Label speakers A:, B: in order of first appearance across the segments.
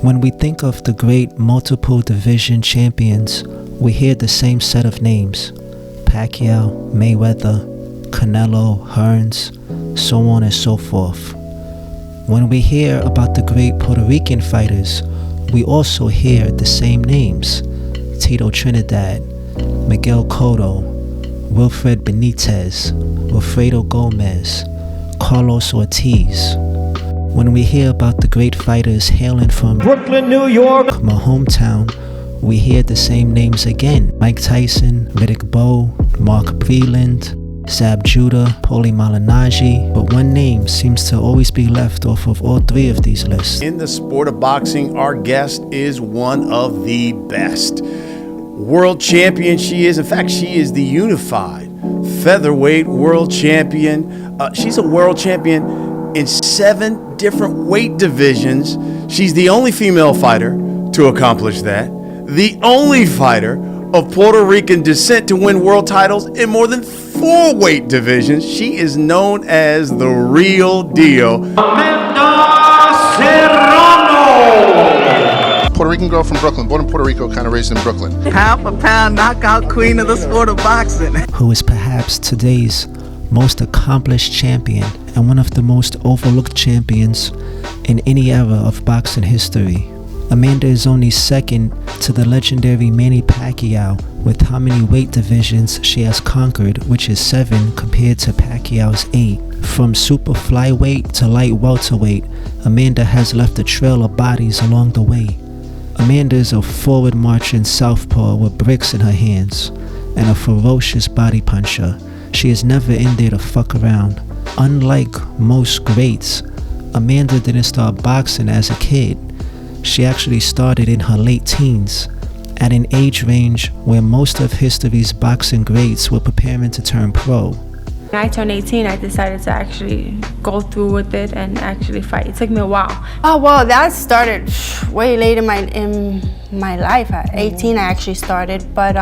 A: When we think of the great multiple division champions, we hear the same set of names: Pacquiao, Mayweather, Canelo, Hearns, so on and so forth. When we hear about the great Puerto Rican fighters, we also hear the same names: Tito Trinidad, Miguel Cotto, Wilfred Benitez, Wilfredo Gomez, Carlos Ortiz. When we hear about the great fighters hailing from
B: Brooklyn, New York,
A: my hometown, we hear the same names again: Mike Tyson, Riddick Bowe, Mark Breland, Zab Judah, Paulie Malignaggi. But one name seems to always be left off of all three of these lists.
C: In the sport of boxing, our guest is one of the best. World champion she is. In fact, she is the unified featherweight world champion. She's a world champion in 7 different weight divisions. She's the only female fighter to accomplish that. The only fighter of Puerto Rican descent to win world titles in more than 4 weight divisions. She is known as the real deal.
D: Serrano! Puerto Rican girl from Brooklyn, born in Puerto Rico, kind of raised in Brooklyn.
E: Half a pound knockout queen of the sport of boxing.
A: Who is perhaps today's most accomplished champion and one of the most overlooked champions in any era of boxing history. Amanda is only second to the legendary Manny Pacquiao with how many weight divisions she has conquered, which is 7 compared to Pacquiao's 8. From super flyweight to light welterweight, Amanda has left a trail of bodies along the way. Amanda is a forward marching southpaw with bricks in her hands and a ferocious body puncher. She is never in there to fuck around. Unlike most greats, Amanda didn't start boxing as a kid. She actually started in her late teens, at an age range where most of history's boxing greats were preparing to turn pro.
F: When I turned 18, I decided to actually go through with it and actually fight. It took me a while.
G: Oh, well, that started way late in my life. At 18, I actually started, but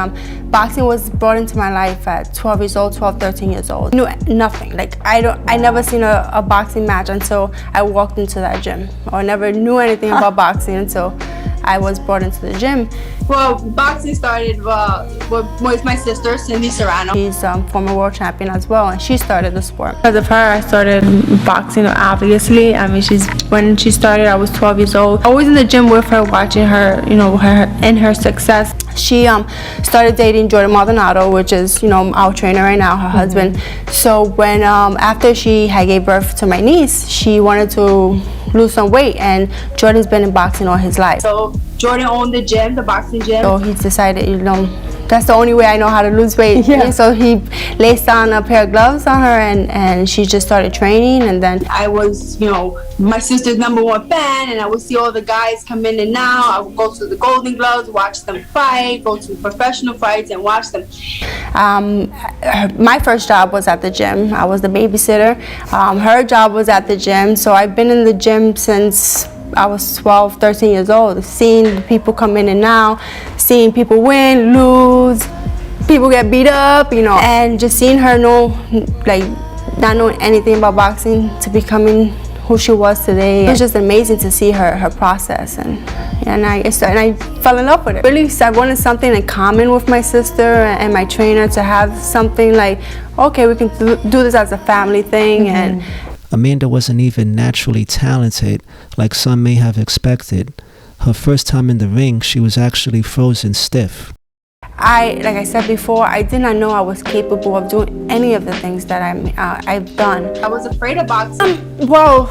G: boxing was brought into my life at 12 years old, 12, 13 years old. I knew nothing. Like, I never seen a boxing match until I walked into that gym, or never knew anything about boxing until I was brought into the gym.
H: Well, boxing started with my sister, Cindy Serrano.
G: She's former world champion as well, and she started the sport.
F: Because of her, I started boxing, obviously. I mean, when she started, I was 12 years old. Always in the gym with her, watching her, her success.
G: She started dating Jordan Maldonado, which is, our trainer right now, her husband. So when, after she had gave birth to my niece, she wanted to lose some weight, and Jordan's been in boxing all his life.
H: So Jordan owned the gym, the boxing gym.
G: So he decided, that's the only way I know how to lose weight. Yeah. So he laced on a pair of gloves on her, and she just started training. And then
H: I was, my sister's #1 fan, and I would see all the guys come in and out. I would go to the Golden Gloves, watch them fight, go to professional fights and watch them.
G: My first job was at the gym. I was the babysitter. Her job was at the gym. So I've been in the gym since I was 12, 13 years old, seeing people come in and out, seeing people win, lose, people get beat up, and just seeing her not knowing anything about boxing to becoming who she was today. It was just amazing to see her process, and I fell in love with it. Really, I wanted something in common with my sister and my trainer, to have something like, okay, we can do this as a family thing. And
A: Amanda wasn't even naturally talented like some may have expected. Her first time in the ring, she was actually frozen stiff.
G: Like I said before, I did not know I was capable of doing any of the things that I've done.
H: I was afraid of boxing.
G: Well,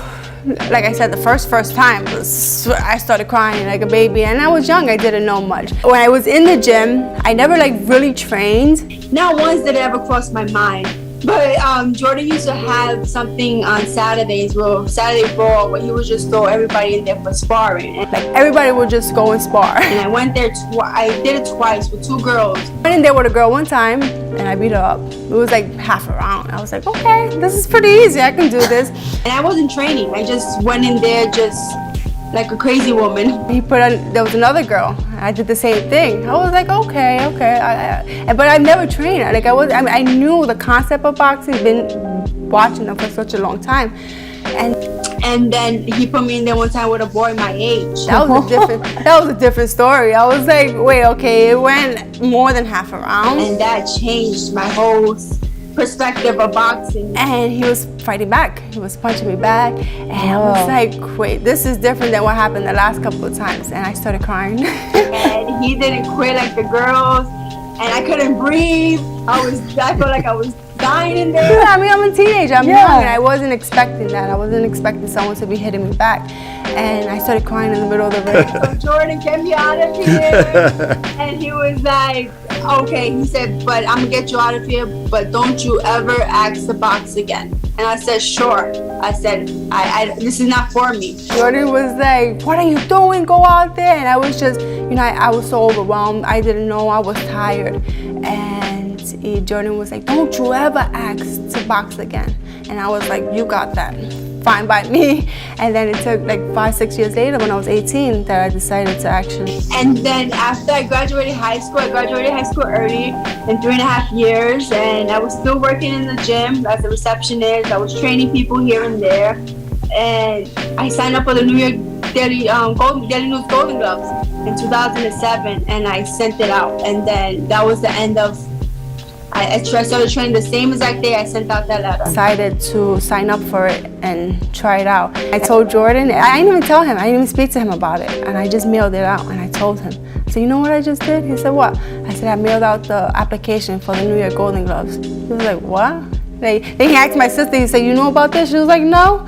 G: like I said, the first time I started crying like a baby, and I was young, I didn't know much. When I was in the gym, I never really trained.
H: Not once did it ever cross my mind. But Jordan used to have something on Saturdays, Saturday Raw, where he would just throw everybody in there for sparring. And
G: everybody would just go and spar.
H: And I went there, I did it twice with 2 girls.
G: I went in there with a girl one time, and I beat her up. It was like half a round. I was like, okay, this is pretty easy, I can do this.
H: And I wasn't training, I just went in there like a crazy woman.
G: There was another girl. I did the same thing. I was like, okay. But I never trained. I knew the concept of boxing. Been watching them for such a long time, and
H: And then he put me in there one time with a boy my age.
G: That was a different story. I was like, wait, okay, it went more than half a round.
H: And that changed my whole perspective of boxing.
G: And he was fighting back. He was punching me back. And I was like, wait, this is different than what happened the last couple of times. And I started crying.
H: And he didn't quit like the girls. And I couldn't breathe. I felt like I was dying in there.
G: I mean, I'm a teenager. I'm young, and I wasn't expecting that. I wasn't expecting someone to be hitting me back. And I started crying in the middle of the ring.
H: So Jordan, get me out of here. And he was like, okay. He said, but I'm gonna get you out of here, but don't you ever ask to box again. And I said, sure. I said, this is not for me.
G: Jordan was like, what are you doing? Go out there. And I was just, I was so overwhelmed. I didn't know. I was tired. And Jordan was like, don't you ever ask to box again. And I was like, you got that. Fine by me. And then it took like 5-6 years later, when I was 18, that I decided to actually.
H: And then after I graduated high school early in 3.5 years, and I was still working in the gym as a receptionist. I was training people here and there, and I signed up for the New York Daily News Golden Gloves in 2007, and I sent it out. And then that was the end of. I started training the same exact day I sent out that letter.
G: Decided to sign up for it and try it out. I told Jordan, I didn't even tell him, I didn't even speak to him about it. And I just mailed it out and I told him. I said, you know what I just did? He said, what? I said, I mailed out the application for the New York Golden Gloves. He was like, what? Then he asked my sister, he said, you know about this? She was like, no.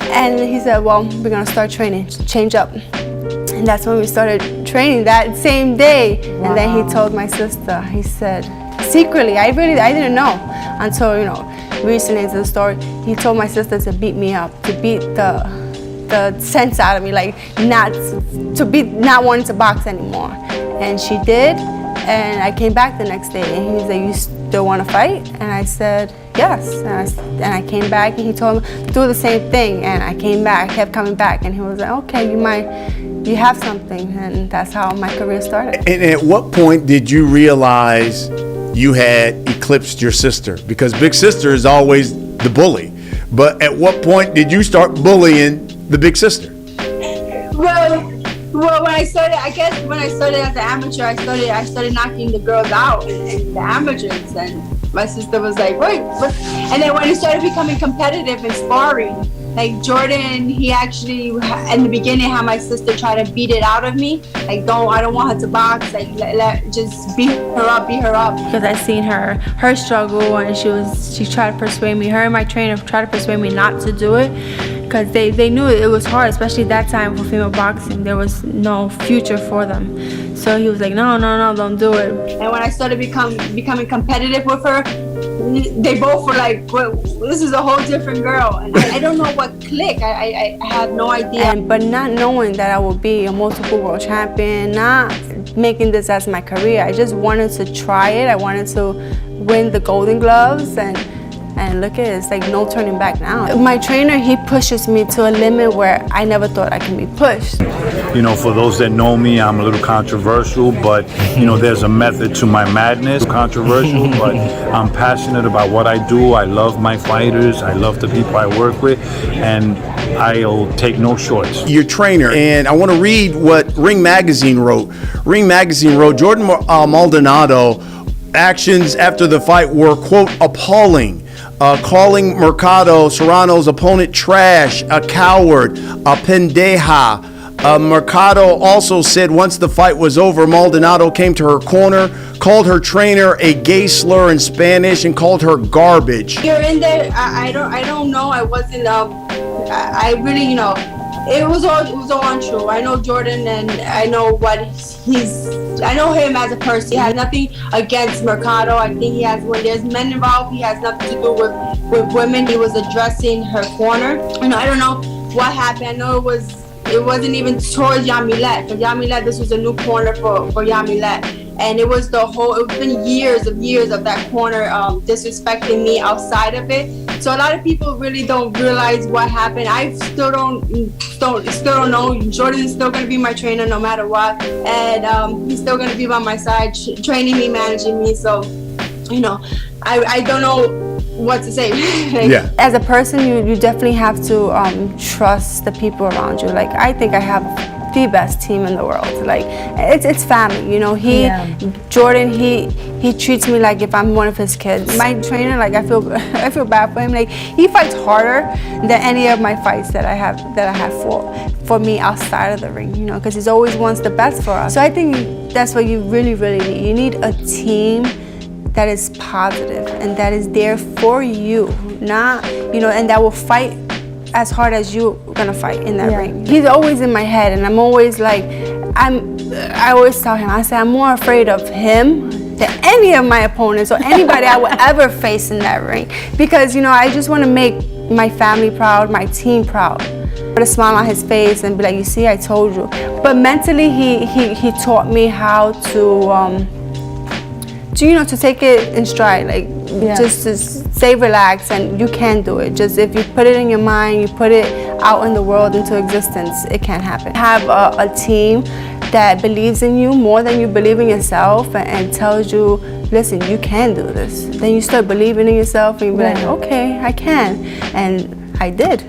G: And he said, well, we're gonna start training, change up. And that's when we started training that same day. Wow. And then he told my sister, he said, secretly, I didn't know until, recently into the story, he told my sister to beat me up, to beat the sense out of me, like not wanting to box anymore. And she did, and I came back the next day, and he was like, you still want to fight? And I said, yes. And I came back, and he told me to do the same thing, and I came back, I kept coming back, and he was like, okay, you have something, and that's how my career started.
C: And at what point did you realize you had eclipsed your sister? Because big sister is always the bully. But at what point did you start bullying the big sister?
H: Well, when I started as an amateur, I started knocking the girls out in the amateurs, and my sister was like, wait, what? And then when it started becoming competitive and sparring, like Jordan, he actually, in the beginning, had my sister try to beat it out of me. Like, I don't want her to box. Like, just beat her up.
F: Because I seen her struggle, and she tried to persuade me. Her and my trainer tried to persuade me not to do it, because they knew it was hard, especially that time for female boxing. There was no future for them. So he was like, no, don't do it.
H: And when I started becoming competitive with her, they both were like, well, this is a whole different girl. And I don't know what clicked. I had no idea.
G: But not knowing that I would be a multiple world champion, not making this as my career, I just wanted to try it. I wanted to win the Golden Gloves, and look at it, it's like no turning back now. My trainer, he pushes me to a limit where I never thought I can be pushed.
B: For those that know me, I'm a little controversial, but there's a method to my madness. Controversial, but I'm passionate about what I do. I love my fighters. I love the people I work with, and I'll take no shorts.
C: Your trainer, and I want to read what Ring Magazine wrote. Ring Magazine wrote, Jordan Maldonado actions after the fight were, quote, appalling. Calling Mercado, Serrano's opponent, trash, a coward, a pendeja. Mercado also said once the fight was over, Maldonado came to her corner, called her trainer a gay slur in Spanish, and called her garbage.
H: You're in there. I don't know. I wasn't. I really, it was all untrue. I know Jordan, and I know I know him as a person. He has nothing against Mercado. I think when there's men involved, he has nothing to do with women. He was addressing her corner. I don't know what happened. I know it wasn't even towards Yamilet. For Yamilet, this was a new corner for Yamilet. And it's been years of that corner disrespecting me outside of it. So a lot of people really don't realize what happened. I still don't know. Jordan is still going to be my trainer no matter what, and he's still going to be by my side, training me, managing me. So, I don't know what to say. Like,
C: Yeah.
G: As a person, you definitely have to trust the people around you. Like, I think I have the best team in the world. Like, it's family, you know. Jordan, he treats me like if I'm one of his kids. My trainer, like, I feel bad for him. Like, he fights harder than any of my fights that I have for me outside of the ring, you know, because he always wants the best for us. So I think that's what you really, really need. You need a team that is positive and that is there for you, not, you know, and that will fight as hard as you're gonna fight in that ring. He's always in my head, and I'm always like, I always tell him, I say, I'm more afraid of him than any of my opponents or anybody I will ever face in that ring, because, you know, I just want to make my family proud, my team proud. Put a smile on his face and be like, you see, I told you. But mentally, he taught me how to you know, to take it in stride, like just to stay relaxed, and you can do it. Just if you put it in your mind, you put it out in the world into existence, it can happen. Have a team that believes in you more than you believe in yourself, and tells you, listen, you can do this. Then you start believing in yourself, and you be like, okay, I can, and I did.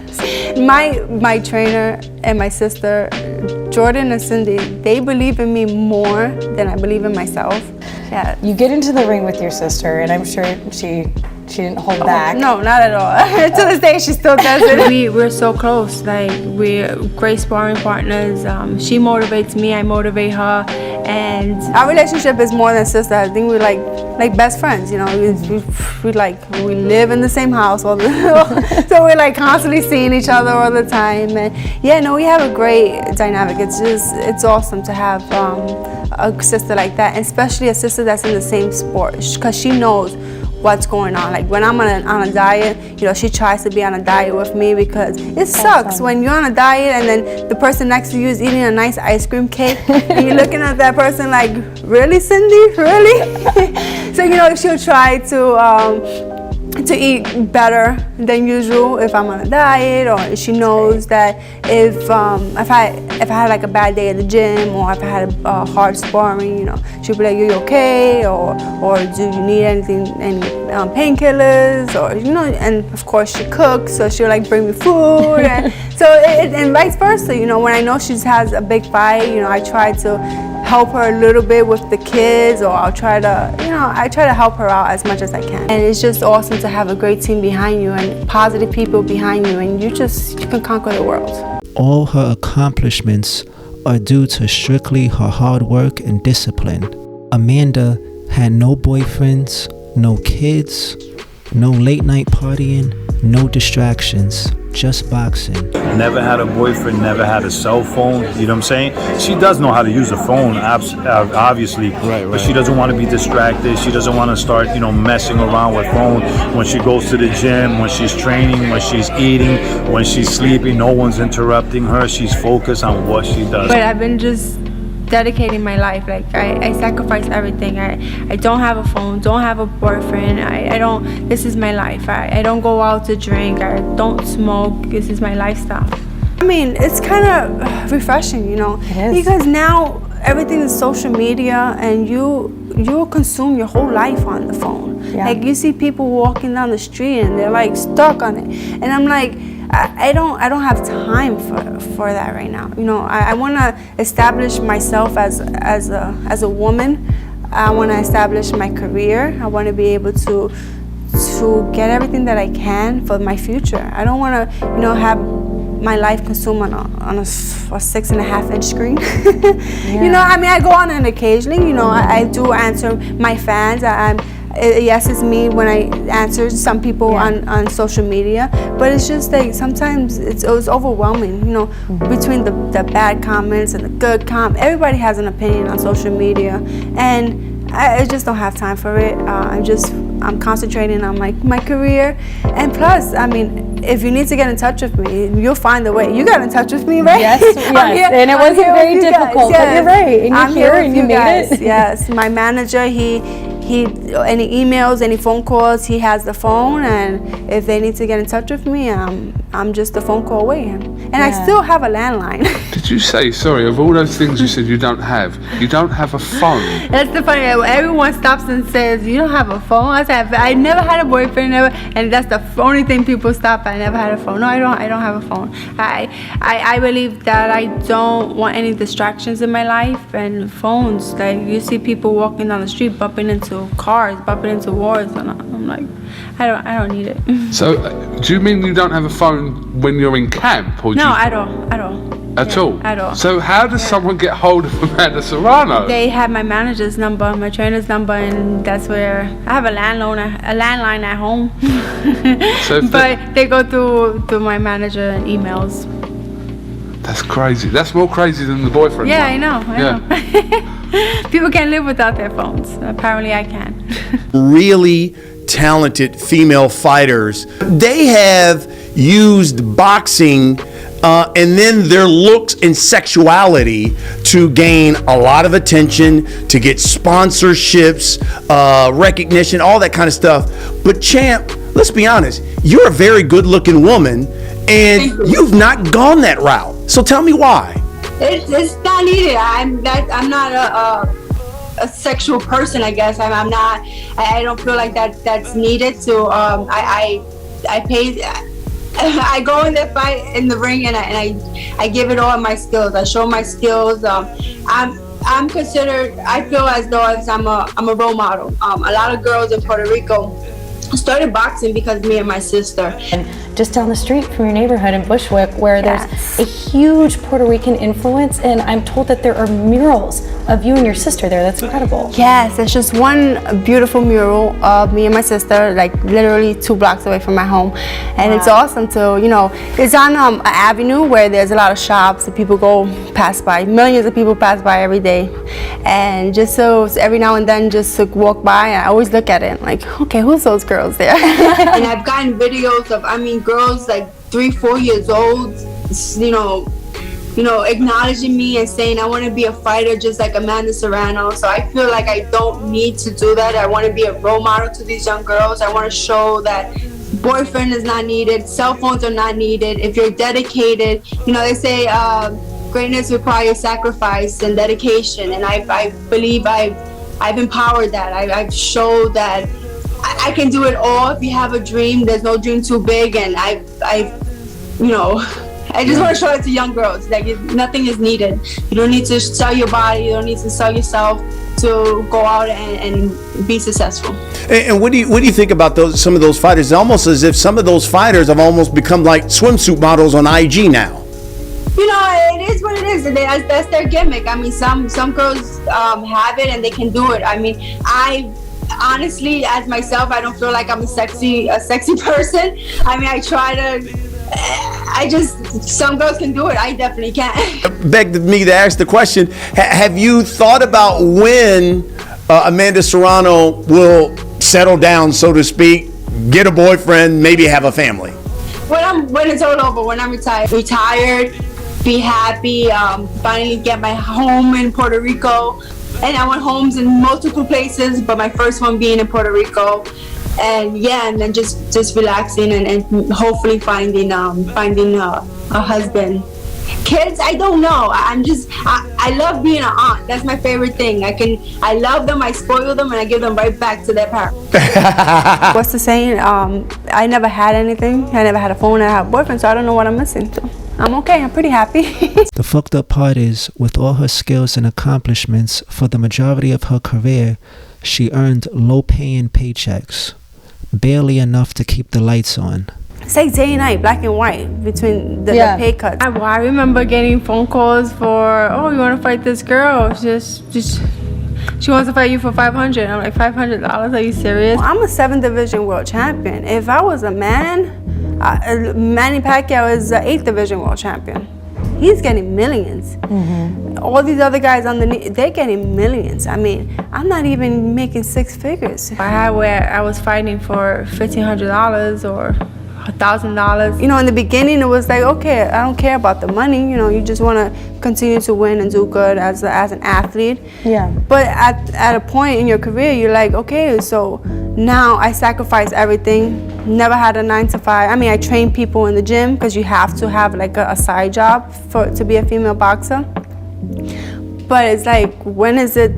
G: My trainer and my sister, Jordan and Cindy, they believe in me more than I believe in myself. Yeah.
I: You get into the ring with your sister, and I'm sure she didn't hold back.
G: No, not at all. To this day, she still does it.
F: We're so close. Like, we're great sparring partners. She motivates me, I motivate her, and
G: our relationship is more than sister. I think we're like best friends. You know, we live in the same house all the so we're like constantly seeing each other all the time. And yeah, no, we have a great dynamic. It's awesome to have a sister like that, and especially a sister that's in the same sport, because she knows what's going on. Like, when I'm on a diet, you know, she tries to be on a diet with me, because it sucks when you're on a diet and then the person next to you is eating a nice ice cream cake and you're looking at that person like, really, Cindy, really? So, you know, she'll try to eat better than usual if I'm on a diet, or she knows that if I had like a bad day at the gym, or if I had a hard sparring, you know, she'll be like, "Are you okay?" or "Do you need any painkillers?" Or, you know, and of course she cooks, so she'll like bring me food, and so and vice versa. You know, when I know she has a big fight, you know, I try to help her a little bit with the kids, or I try to help her out as much as I can. And it's just awesome to have a great team behind you and positive people behind you, and you can conquer the world.
A: All her accomplishments are due to strictly her hard work and discipline. Amanda had no boyfriends, no kids, no late night partying, no distractions, just boxing.
B: Never had a boyfriend, never had a cell phone, you know what I'm saying? She does know how to use a phone, obviously, but she doesn't want to be distracted. She doesn't want to start, you know, messing around with phone when she goes to the gym, when she's training, when she's eating, when she's sleeping. No one's interrupting her. She's focused on what she does.
F: But I've been just dedicating my life. Like, I sacrifice everything. I don't have a phone, don't have a boyfriend. I don't, this is my life. I don't go out to drink, I don't smoke. This is my lifestyle.
G: I mean, it's kind of refreshing, you know, because now everything is social media, and you consume your whole life on the phone. Like, you see people walking down the street and they're like stuck on it, and I'm like, I don't have time for that right now. You know, I want to establish myself as a woman. I want to establish my career. I want to be able to get everything that I can for my future. I don't want to, you know, have my life consumed on a 6.5-inch screen. You know, I mean, I go on it occasionally. You know, I do answer my fans. Yes, it's me when I answer some people on social media, but it's just like sometimes it was overwhelming, you know, between the bad comments and the good comments. Everybody has an opinion on social media, and I just don't have time for it. I'm concentrating on my career, and plus, I mean, if you need to get in touch with me, you'll find a way. You got in touch with me, right?
I: Yes, yes, and it wasn't very difficult, but you're right, and you're here and you made it.
G: Yes, my manager, he any emails, any phone calls, he has the phone, and if they need to get in touch with me, I'm just a phone call away. And I still have a landline.
J: Did you say, sorry, of all those things you said you don't have a phone?
F: That's the funny. Everyone stops and says, "You don't have a phone?" I said, "I never had a boyfriend, never." And that's the only thing people stop. I never had a phone. No, I don't have a phone. I believe that I don't want any distractions in my life, and phones. Like, you see people walking down the street, bumping into cars, bumping into wars, and I'm like, I don't need it.
J: So, do you mean you don't have a phone when you're in camp, or
F: No, I don't.
J: At all?
F: At all.
J: So how does someone get hold of Amanda Serrano?
F: They have my manager's number, my trainer's number, and that's where I have a landline at home. But they go through my manager and emails.
J: That's crazy. That's more crazy than the boyfriend
F: Yeah,
J: one.
F: I know. People can't live without their phones. Apparently I can.
C: Really talented female fighters. They have used boxing and then their looks and sexuality to gain a lot of attention, to get sponsorships, recognition, all that kind of stuff. But Champ, let's be honest, you're a very good-looking woman, and you've not gone that route. So tell me why.
H: It's not needed. I'm not a sexual person, I guess. I'm not. I don't feel like that's needed. So I pay. I go in the fight in the ring and I give it all my skills. I show my skills. I'm considered. I feel as though I'm a role model. A lot of girls in Puerto Rico started boxing because of me and my sister.
I: And just down the street from your neighborhood in Bushwick, where there's a huge Puerto Rican influence, and I'm told that there are murals of you and your sister there. That's incredible.
G: Yes, it's just one beautiful mural of me and my sister, like literally 2 blocks away from my home. And it's awesome to, it's on an avenue where there's a lot of shops and people pass by. Millions of people pass by every day. And just so every now and then just to walk by, and I always look at it like, okay, who's those girls there?
H: And I've gotten videos of, girls like 3-4 years old, acknowledging me and saying I want to be a fighter just like Amanda Serrano. So I feel like I don't need to do that. I want to be a role model to these young girls. I want to show that boyfriend is not needed, cell phones are not needed. If you're dedicated, they say greatness requires sacrifice and dedication, and I believe I've empowered that. I've showed that I can do it all. If you have a dream, there's no dream too big, and I just want to show it to young girls. Like, nothing is needed. You don't need to sell your body. You don't need to sell yourself to go out and be successful.
C: And what do you think about some of those fighters? It's almost as if some of those fighters have almost become like swimsuit models on IG now.
H: It is what it is. That's their gimmick. Some girls have it and they can do it. I honestly, as myself, I don't feel like I'm a sexy person. I try to. Some girls can do it. I definitely can. Begged me to ask the question: have you thought about when Amanda Serrano will settle down, so to speak, get a boyfriend, maybe have a family? When it's all over, when I'm retired, be happy, finally get my home in Puerto Rico. And I want homes in multiple places, but my first one being in Puerto Rico. And then just relaxing and hopefully finding a husband. Kids, I don't know. I love being an aunt. That's my favorite thing. I love them, I spoil them, and I give them right back to their parents. What's the saying? I never had anything. I never had a phone. I had a boyfriend, so I don't know what I'm missing. So I'm okay. I'm pretty happy.
A: The fucked up part is, with all her skills and accomplishments, for the majority of her career, she earned low-paying paychecks, barely enough to keep the lights on.
G: It's like day and night, black and white, between the pay cuts.
F: I remember getting phone calls for, oh, you want to fight this girl? She wants to fight you for $500. I'm like, $500? Are you serious?
G: I'm a 7th division world champion. If I was a man, Manny Pacquiao is an 8th division world champion. He's getting millions. Mm-hmm. All these other guys underneath, they're getting millions. I'm not even making 6 figures.
F: I had where I was fighting for $1,500 or $1,000.
G: In the beginning, it was like, okay, I don't care about the money. You just want to continue to win and do good as an athlete. Yeah. But at a point in your career, you're like, okay, so now I sacrifice everything. never had a 9 to 5. I mean, I train people in the gym because you have to have like a side job to be a female boxer. But it's like, when is it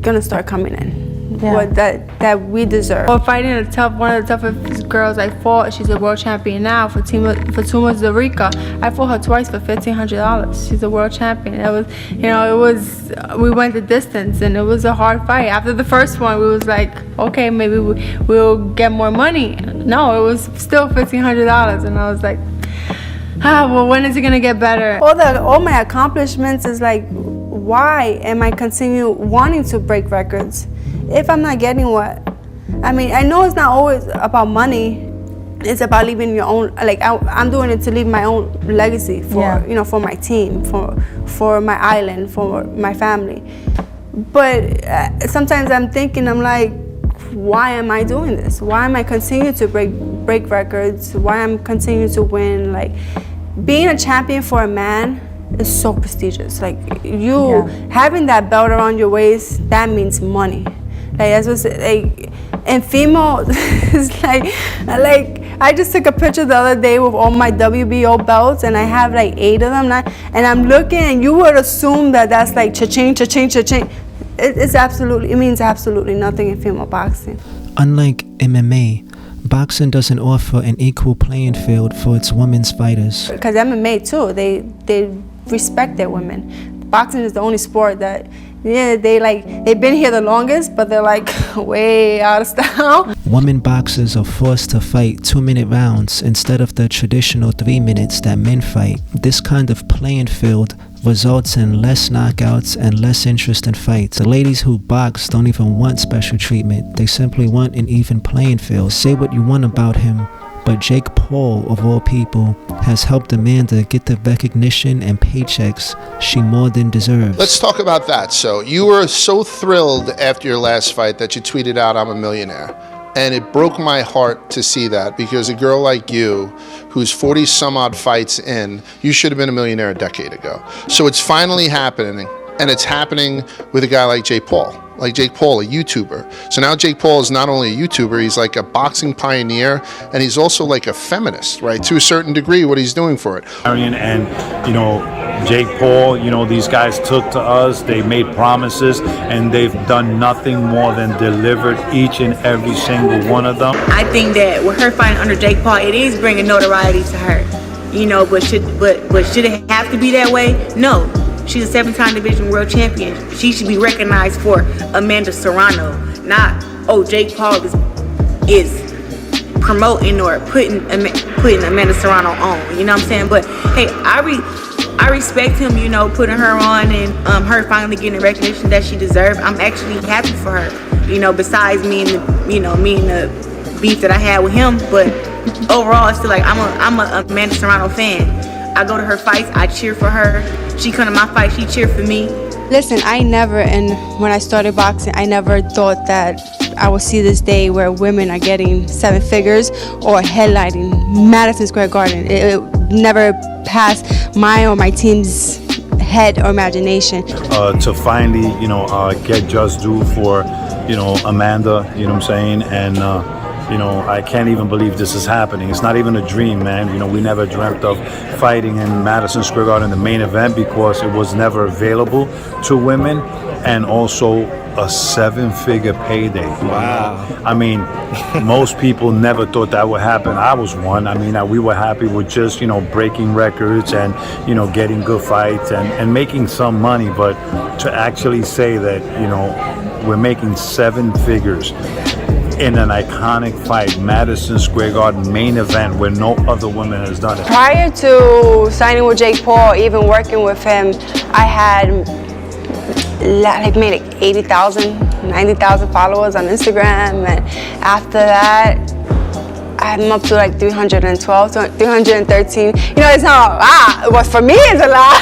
G: gonna start coming in?
F: Yeah.
G: What that we deserve.
F: Well, fighting one of the toughest girls I fought, she's a world champion now for Puerto Rican. I fought her twice for $1,500. She's a world champion. It was, we went the distance and it was a hard fight. After the first one, we was like, okay, maybe we'll get more money. No, it was still $1,500, and I was like, well, when is it gonna get better?
G: All my accomplishments is like, why am I continue wanting to break records if I'm not getting what? I mean, I know it's not always about money. It's about leaving your own, like I'm doing it to leave my own legacy for, for my team, for my island, for my family. But sometimes I'm thinking, I'm like, why am I doing this? Why am I continuing to break records? Why am I continuing to win? Like, being a champion for a man is so prestigious. Like, having that belt around your waist, that means money. Like, that's what's like, and female, it's like I just took a picture the other day with all my WBO belts, and I have like 8 of them now, and I'm looking, and you would assume that that's like cha-ching, cha-ching, cha-ching. It means absolutely nothing in female boxing.
A: Unlike MMA, boxing doesn't offer an equal playing field for its women's fighters.
G: Because MMA too, they respect their women. Boxing is the only sport that, they've been here the longest, but they're like way out of style.
A: Women boxers are forced to fight 2-minute rounds instead of the traditional 3 minutes that men fight. This kind of playing field results in less knockouts and less interest in fights. The ladies who box don't even want special treatment. They simply want an even playing field. Say what you want about him, but Jake Paul, of all people, has helped Amanda get the recognition and paychecks she more than deserves.
D: Let's talk about that. So you were so thrilled after your last fight that you tweeted out, "I'm a millionaire." And it broke my heart to see that, because a girl like you, who's 40 some odd fights in, you should have been a millionaire a decade ago. So it's finally happening, and it's happening with a guy like Jake Paul. Like Jake Paul, a YouTuber. So now Jake Paul is not only a YouTuber, he's like a boxing pioneer, and he's also like a feminist, right? To a certain degree, what he's doing for it.
B: And, Jake Paul, these guys took to us, they made promises, and they've done nothing more than delivered each and every single one of them.
K: I think that with her fighting under Jake Paul, it is bringing notoriety to her. But should it have to be that way? No. She's a 7-time division world champion. She should be recognized for Amanda Serrano, not, Jake Paul is promoting or putting Amanda Serrano on. You know what I'm saying? But hey, I respect him, putting her on and her finally getting the recognition that she deserved. I'm actually happy for her. Besides me and the beef that I had with him, but overall, it's still like I'm a Amanda Serrano fan. I go to her fights, I cheer for her. She come to my fight, she cheer for me.
G: Listen, when I started boxing, I never thought that I would see this day where women are getting 7 figures or headlining Madison Square Garden. It never passed my or my team's head or imagination.
B: To finally, get just due for, Amanda, you know what I'm saying? And, I can't even believe this is happening. It's not even a dream, man. We never dreamt of fighting in Madison Square Garden in the main event because it was never available to women, and also a 7-figure payday.
C: Wow.
B: I mean, most people never thought that would happen. I was one. I mean, we were happy with just, breaking records and, getting good fights and making some money. But to actually say that, we're making 7 figures in an iconic fight, Madison Square Garden main event, where no other woman has done it.
G: Prior to signing with Jake Paul, even working with him, I had maybe 80,000, 90,000 followers on Instagram, and after that, I'm up to 312, 313. It's not a lot, but for me it's a lot.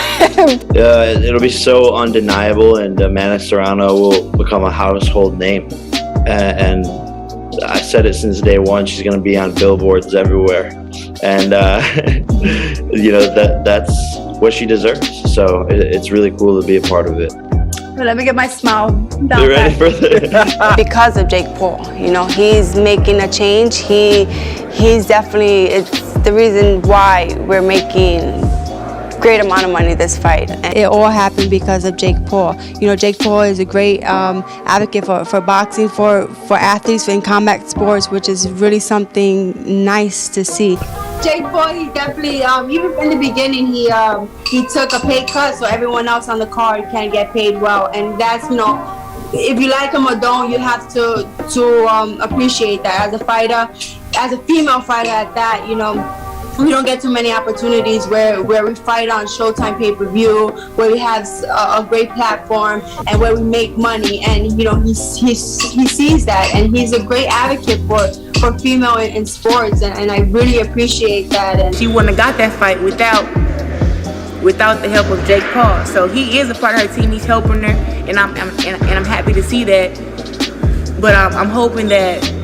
L: It'll be so undeniable, and Amanda Serrano will become a household name. And I said it since day one, she's going to be on billboards everywhere. And, that's what she deserves. So it's really cool to be a part of it.
H: Let me get my smile down.
L: You ready for this?
G: Because of Jake Paul, you know, he's making a change. He's definitely, it's the reason why we're making great amount of money this fight. And it all happened because of Jake Paul. You know, Jake Paul is a great advocate for boxing, for athletes in combat sports, which is really something nice to see.
H: Jake Paul, he definitely, even in the beginning, he took a pay cut so everyone else on the card can get paid well. And that's, you know, if you like him or don't, you have to appreciate that. As a fighter, as a female fighter at that, you know, we don't get too many opportunities where we fight on Showtime pay-per-view, where we have a great platform and where we make money. And you know, he sees that, and he's a great advocate for female in sports, and I really appreciate that. And
K: she wouldn't have got that fight without the help of Jake Paul. So he is a part of her team. He's helping her, and I'm happy to see that. But I'm hoping that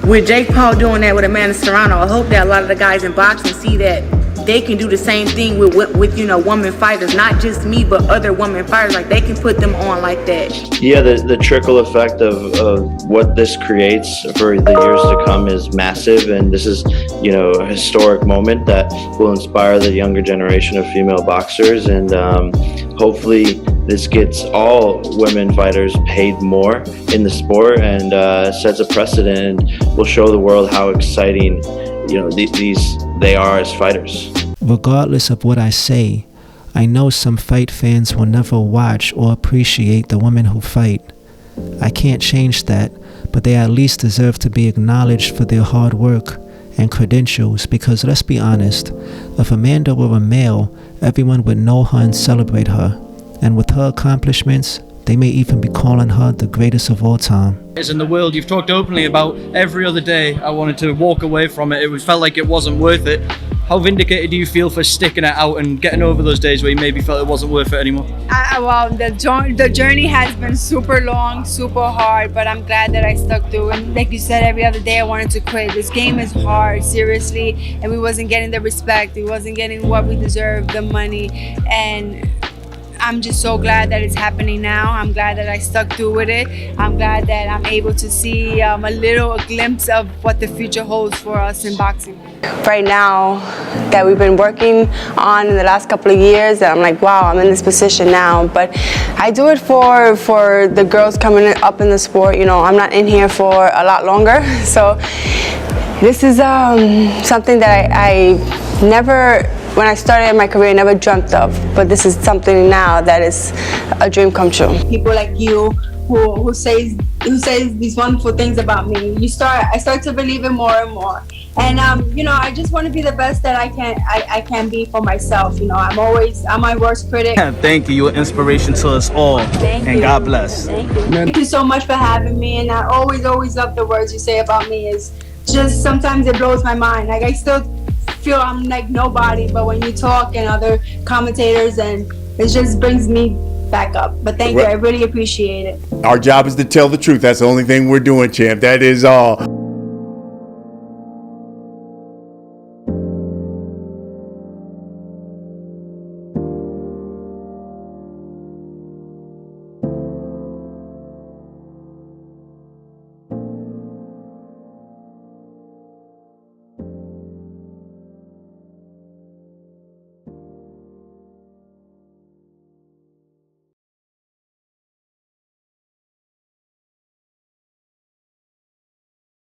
K: with Jake Paul doing that with Amanda Serrano, I hope that a lot of the guys in boxing see that they can do the same thing with you know, women fighters, not just me, but other women fighters. Like, they can put them on like that.
L: Yeah, the trickle effect of what this creates for the years to come is massive, and this is, you know, a historic moment that will inspire the younger generation of female boxers, and hopefully this gets all women fighters paid more in the sport, and sets a precedent and will show the world how exciting, you know, they are as fighters.
A: Regardless of what I say, I know some fight fans will never watch or appreciate the women who fight. I can't change that, but they at least deserve to be acknowledged for their hard work and credentials, because let's be honest, if Amanda were a male, everyone would know her and celebrate her. And with her accomplishments, they may even be calling her the greatest of all time.
M: In the world, you've talked openly about every other day. I wanted to walk away from it. It felt like it wasn't worth it. How vindicated do you feel for sticking it out and getting over those days where you maybe felt it wasn't worth it anymore?
F: Well, the journey has been super long, super hard, but I'm glad that I stuck through. And like you said, every other day I wanted to quit. This game is hard, seriously, and we wasn't getting the respect. We wasn't getting what we deserved, the money, and I'm just so glad that it's happening now. I'm glad that I stuck through with it. I'm glad that I'm able to see a glimpse of what the future holds for us in boxing.
G: Right now, that we've been working on in the last couple of years, that I'm like, wow, I'm in this position now. But I do it for the girls coming up in the sport. You know, I'm not in here for a lot longer. So this is something that I never, when I started my career, I never dreamt of. But this is something now that is a dream come true.
H: People like you who says these wonderful things about me, I start to believe it more and more. And you know, I just want to be the best that I can be for myself. You know, I'm my worst critic.
M: Thank you. You're an inspiration to us all.
H: Thank
M: and
H: you.
M: God bless.
H: Thank you so much for having me. And I always love the words you say about me. Is just sometimes it blows my mind. Like, I still feel I'm like nobody, but when you talk and other commentators, and it just brings me back up. But thank you. I really appreciate it.
C: Our job is to tell the truth. That's the only thing we're doing, champ. That is all.